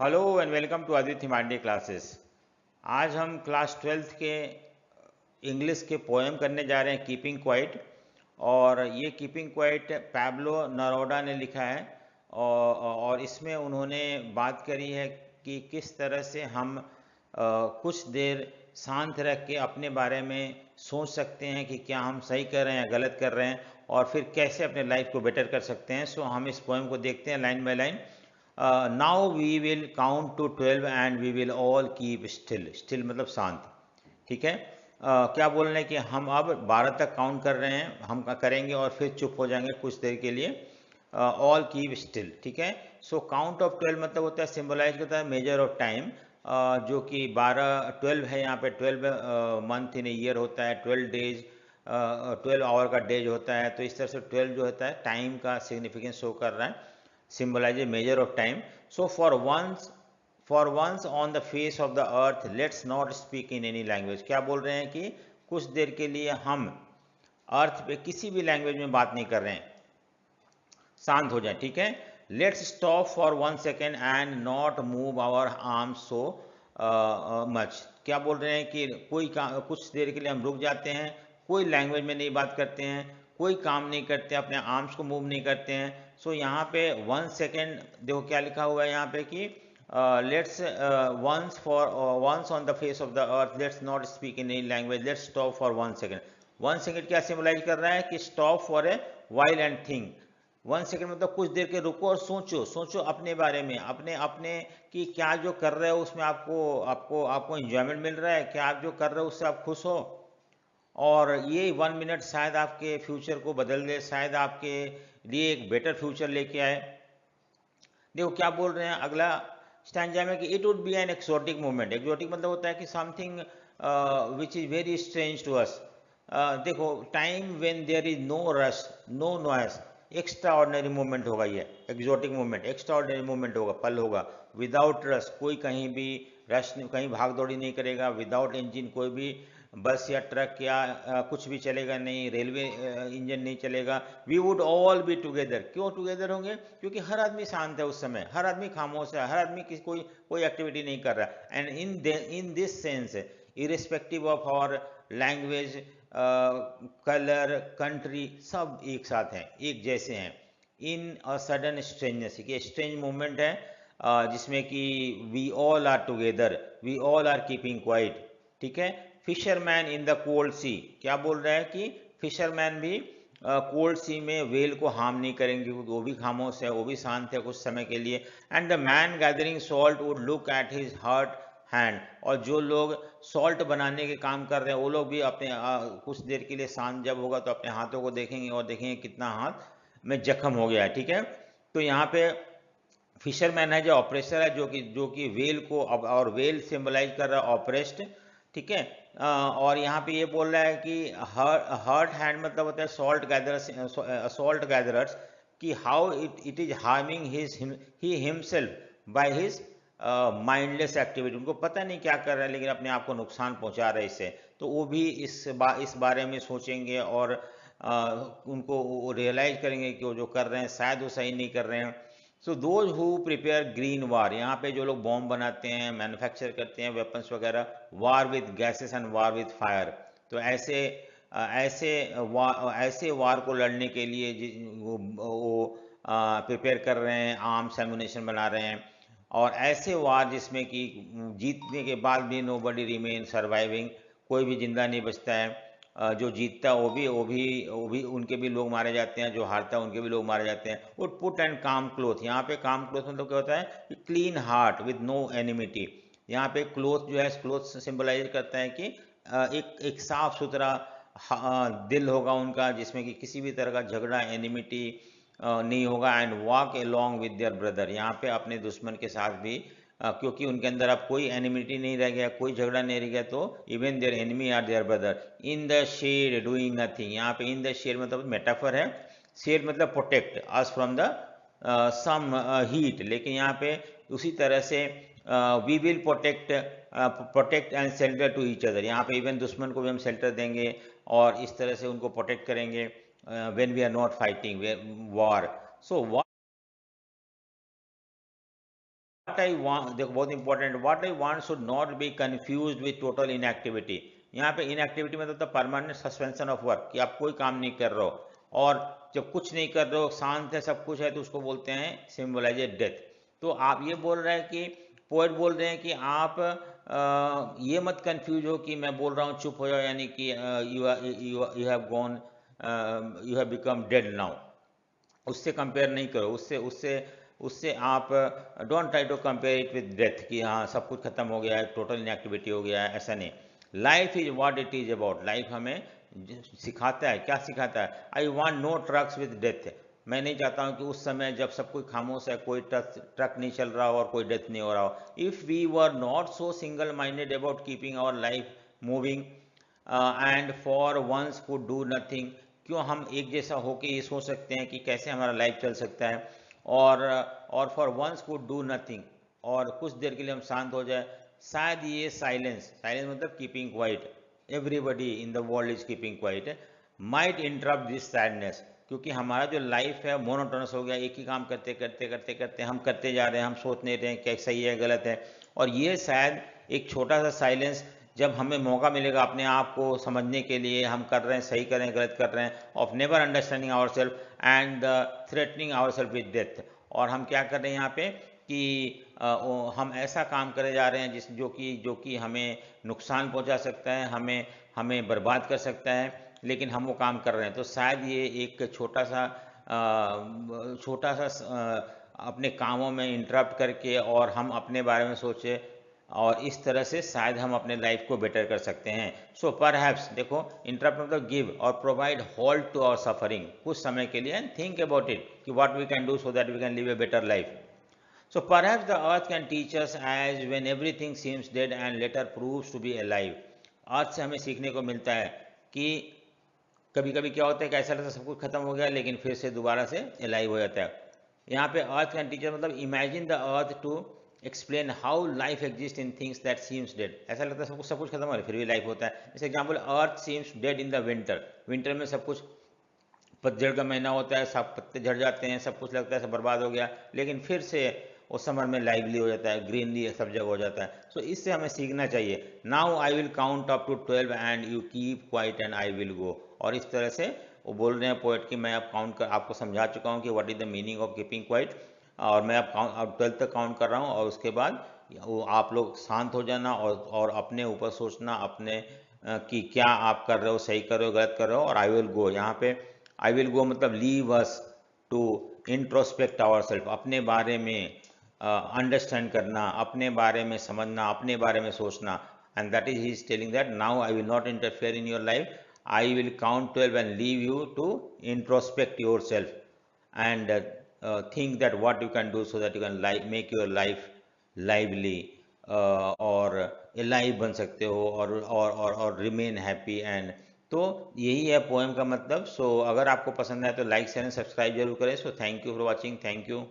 Hello and welcome to Aditya Himande classes. आज हम class 12th के इंग्लिश के पोएम करने जा रहे हैं, कीपिंग क्वाइट। और ये कीपिंग क्वाइट पैब्लो नरोडा ने लिखा है। और इसमें उन्होंने बात करी है कि किस तरह से हम कुछ देर शांत रख के अपने बारे में सोच सकते हैं कि क्या हम सही कर रहे हैं या गलत कर रहे हैं, और फिर कैसे अपने लाइफ को बेटर कर सकते हैं। सो हम इस पोएम को देखते हैं line by line. Now we will count to 12 and we will all keep still. Still मतलब शांत, ठीक है। क्या बोल रहे हैं कि हम अब 12 तक काउंट कर रहे हैं, हम करेंगे और फिर चुप हो जाएंगे कुछ देर के लिए। ऑल कीप स्टिल, ठीक है। सो काउंट ऑफ 12 मतलब होता है, सिंबलाइज करता है मेजर ऑफ टाइम, जो कि 12 है। यहाँ पे 12 मंथ इन ईयर होता है, 12 डेज, 12 आवर का डेज होता है। तो इस तरह से 12 जो होता है टाइम का सिग्निफिकेंस शो कर रहा है, symbolize a measure of time. So for once on the face of the earth, let's not speak in any language. क्या बोल रहे हैं कि कुछ देर के लिए हम अर्थ पे किसी भी लैंग्वेज में बात नहीं कर रहे हैं, शांत हो जाए, ठीक है। Let's stop for 1 second and not move our arm so much. क्या बोल रहे हैं कि कुछ देर के लिए हम रुक जाते हैं, कोई लैंग्वेज में नहीं बात करते हैं, कोई काम नहीं करते, अपने आर्म्स को मूव नहीं करते हैं। सो यहाँ पे 1 सेकेंड देखो क्या लिखा हुआ है यहाँ पे कि let's once on the face of the earth let's not speak in any language, let's stop for 1 second. 1 second क्या सिम्बलाइज कर रहा है कि stop for a while and think. 1 second मतलब कुछ देर के रुको और सोचो, सोचो अपने बारे में, अपने अपने कि क्या जो कर रहे हो उसमें आपको आपको आपको एंजॉयमेंट मिल रहा है, क्या आप जो कर रहे हो उससे आप खुश हो। और ये 1 मिनट शायद आपके फ्यूचर को बदल दे, शायद आपके लिए एक बेटर फ्यूचर लेके आए। देखो क्या बोल रहे हैं अगला स्टैंजा में कि it would be an exotic moment. Exotic मतलब होता है कि something which is very strange to us. देखो time when there is no rush, no noise, extraordinary moment होगा ये exotic moment, extraordinary moment होगा, पल होगा। विदाउट रश, कोई कहीं भी रश नहीं, कहीं भाग दौड़ी नहीं करेगा। विदाउट इंजन, कोई भी बस या ट्रक या कुछ भी चलेगा नहीं, रेलवे इंजन नहीं चलेगा। We would all be together. क्यों टुगेदर होंगे? क्योंकि हर आदमी शांत है उस समय, हर आदमी खामोश है, हर आदमी किसी कोई एक्टिविटी नहीं कर रहा। And in this sense, irrespective of our language, colour, country, सब एक साथ हैं, एक जैसे हैं। इन अ सडन स्ट्रेंजनेस, ये स्ट्रेंज मूवमेंट है जिसमें कि we all are together, we all are keeping quiet, ठीक है। Fisherman in the cold sea, क्या बोल रहा है कि फिशरमैन भी कोल्ड सी में वेल को हार्म नहीं करेंगे, क्योंकि वो भी खामोश है, वो भी शांत है कुछ समय के लिए। And the man gathering salt would look at his hurt hand. और जो लोग सॉल्ट बनाने के काम कर रहे हैं वो लोग भी अपने कुछ देर के लिए शांत जब होगा तो अपने हाथों को देखेंगे और देखेंगे कितना हाथ में जख्म हो गया है, ठीक है। तो यहाँ पे फिशरमैन है जो ऑपरेसर है, जो कि वेल को और वेल सिंबलाइज कर रहा है ऑपरेस्ट, ठीक है। और यहाँ पे ये बोल रहा है कि हर्ट हैंड मतलब होता है सॉल्ट गैदरर्स, सॉल्ट गैदरर्स, कि how it is harming he himself by his mindless activity. उनको पता नहीं क्या कर रहे हैं लेकिन अपने आप को नुकसान पहुंचा रहे हैं इससे। तो वो भी इस बारे में सोचेंगे और उनको रियलाइज करेंगे कि वो जो कर रहे हैं शायद वो सही नहीं कर रहे हैं। So those who prepare green war, यहाँ पे जो लोग बॉम्ब बनाते हैं, मैन्युफैक्चर करते हैं वेपन्स वगैरह, वार with gases and war with fire. तो ऐसे वार को लड़ने के लिए वो प्रिपेयर कर रहे हैं, आर्म्स एमुनेशन बना रहे हैं। और ऐसे वार जिसमें कि जीतने के बाद भी नो बडी रिमेन सर्वाइविंग, कोई भी जिंदा नहीं बचता है। जो जीतता है वो भी उनके भी लोग मारे जाते हैं, जो हारता है उनके भी लोग मारे जाते हैं। Would put and calm cloth, यहाँ पे काम क्लोथ मतलब क्या होता है कि clean heart with no enmity. यहाँ पे क्लोथ जो है, क्लोथ सिंबलाइज करता है कि एक साफ सुथरा दिल होगा उनका, जिसमें कि किसी भी तरह का झगड़ा, एनिमिटी नहीं होगा। And walk along with their brother, यहाँ पे अपने दुश्मन के साथ भी, क्योंकि उनके अंदर अब कोई एनिमिटी नहीं रह गया, कोई झगड़ा नहीं रह गया, तो even their enemy are their brother. In the shade doing nothing, यहाँ पे इन द शेड मतलब मेटाफर है, शेड मतलब protect us from the sun heat, लेकिन यहाँ पे उसी तरह से we will protect and shelter to each other. यहाँ पे इवन दुश्मन को भी हम शेल्टर देंगे और इस तरह से उनको प्रोटेक्ट करेंगे when we are not fighting war. So what I want, देखो बहुत important, what I want should not be confused with total inactivity. यहाँ पे इनएक्टिविटी मतलब तो परमानेंट सस्पेंशन ऑफ वर्क, कि आप कोई काम नहीं कर रहे हो, और जब कुछ नहीं कर रहे हो, शांत है, सब कुछ है, तो उसको बोलते हैं सिंबलाइज डेथ। तो आप ये बोल रहे हैं कि, पोएट बोल रहे हैं कि आप ये मत कंफ्यूज हो कि मैं बोल रहा हूँ चुप हो जाओ, यानी कि you have gone, you have become dead now. उससे कंपेयर नहीं करो, उससे उससे उससे आप don't try to compare it with death, कि हाँ सब कुछ खत्म हो गया है, टोटल इनएक्टिविटी हो गया है, ऐसा नहीं। Life is what it is about, life हमें सिखाता है, क्या सिखाता है, I want no trucks with death. मैं नहीं चाहता हूँ कि उस समय जब सब कोई खामोश है, कोई ट्रक नहीं चल रहा हो और कोई डेथ नहीं हो रहा हो। If we were not so single minded about keeping our life moving and for once could do nothing, क्यों हम एक जैसा होके ये सोच सकते हैं कि कैसे हमारा लाइफ चल सकता है, और for once could do nothing, और कुछ देर के लिए हम शांत हो जाए। शायद ये साइलेंस, साइलेंस मतलब keeping quiet, everybody in the world is keeping quiet, might interrupt this sadness, क्योंकि हमारा जो लाइफ है मोनोटोनस हो गया, एक ही काम करते करते करते करते हम करते जा रहे हैं, हम सोच नहीं रहे हैं क्या सही है गलत है। और ये शायद एक छोटा सा साइलेंस, जब हमें मौका मिलेगा अपने आप को समझने के लिए, हम कर रहे हैं सही कर रहे हैं गलत कर रहे हैं, of never understanding our self and threatening our self with death. और हम क्या कर रहे हैं यहाँ पे कि हम ऐसा काम करे जा रहे हैं जो कि हमें नुकसान पहुंचा सकता है, हमें हमें बर्बाद कर सकता है, लेकिन हम वो काम कर रहे हैं। तो शायद ये एक छोटा सा अपने कामों में इंटरप्ट करके और हम अपने बारे में सोचे, और इस तरह से शायद हम अपने लाइफ को बेटर कर सकते हैं। सो परहैप्स, देखो इंटरप्ट मतलब गिव और provide hold to our suffering, कुछ समय के लिए, एंड थिंक अबाउट इट कि what we can do so that we can live a better life. So perhaps the earth can teach us as when everything seems dead and later proves to be alive. अर्थ से हमें सीखने को मिलता है कि कभी कभी क्या होता है कि ऐसा लगता है सब कुछ खत्म हो गया, लेकिन फिर से दोबारा से अलाइव हो जाता है। यहाँ पे अर्थ कैन टीचर मतलब imagine the earth to explain how life exist in things that seems dead. ऐसा लगता है सब कुछ खत्म हो गया, फिर भी लाइफ होता है। जैसे example, earth seems dead in the winter, winter में सब कुछ, पतझड़ का महीना होता है, सब पत्ते झड़ जाते हैं, सब कुछ लगता है सब बर्बाद हो गया, लेकिन फिर से वो समर में लाइवली हो जाता है, ग्रीनरी सब जगह हो जाता है। सो इससे हमें सीखना चाहिए। Now I will count up to 12 and you keep quiet and I will go. और इस तरह से वो बोल रहे हैं पोएट कि मैं अब काउंट कर आपको समझा चुका हूँ कि what is the meaning of keeping quiet, और मैं अब 12 तक काउंट कर रहा हूँ, और उसके बाद वो आप लोग शांत हो जाना और अपने ऊपर सोचना, अपने कि क्या आप कर रहे हो, सही कर रहे हो गलत कर रहे हो। और आई विल गो, यहाँ पे आई विल गो मतलब leave us to introspect our self, अपने बारे में अंडरस्टैंड करना, अपने बारे में समझना, अपने बारे में सोचना। And that is he is telling that now I will not interfere in your life, I will count 12 and leave you to introspect your self and think that what you can do so that you can make your life lively, और alive बन सकते हो, और remain happy and, तो यही है poem का मतलब। सो अगर आपको पसंद आए तो लाइक शेयर एंड सब्सक्राइब जरूर करें। So thank you for watching, thank you.